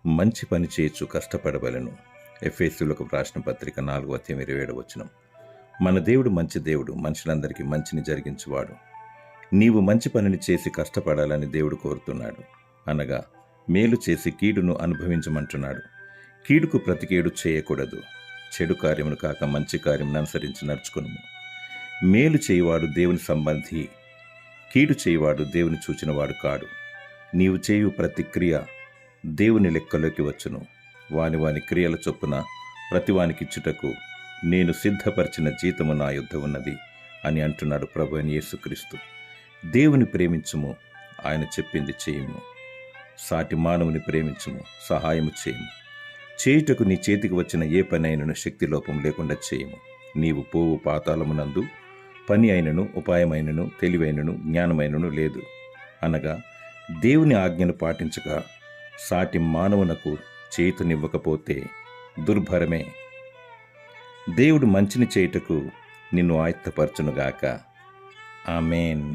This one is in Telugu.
మంచి పని చేయొచ్చు కష్టపడవలను. ఎఫెసీయులకు రాసిన పత్రిక 4:27. మన దేవుడు మంచి దేవుడు, మనుషులందరికీ మంచిని జరిగించువాడు. నీవు మంచి పనిని చేసి కష్టపడాలని దేవుడు కోరుతున్నాడు. అనగా మేలు చేసి కీడును అనుభవించమంటున్నాడు. కీడుకు ప్రతికీడు చేయకూడదు. చెడు కార్యమును కాక మంచి కార్యమును అనుసరించి నడుచుకును. మేలు చేయువాడు దేవుని సంబంధి, కీడు చేయువాడు దేవుని చూచినవాడు కాడు. నీవు చేయు ప్రతి క్రియ దేవుని లెక్కలోకి వచ్చును. వాని వాని క్రియల చొప్పున ప్రతివానికిచ్చుటకు నేను సిద్ధపరిచిన జీతము నా యొద్ద ఉన్నది అని అంటున్నాడు ప్రభువైన యేసుక్రీస్తు. దేవుని ప్రేమించుము, ఆయన చెప్పింది చేయుము. సాటి మానవుని ప్రేమించుము, సహాయము చేయుము. చేయుటకు నీ చేతికి వచ్చిన ఏ పని అయినను శక్తి లోపం లేకుండా చేయుము. నీవు పోవు పాతాళమునందు పని అయినను, ఉపాయమైనను, తెలివైనను, జ్ఞానమైనను లేదు. అనగా దేవుని ఆజ్ఞను పాటించక సాటి మానవునకు చేతునివ్వకపోతే దుర్భరమే. దేవుడు మంచిని చేయుటకు నిన్ను ఆయత్తపరచునుగాక. ఆమేన్.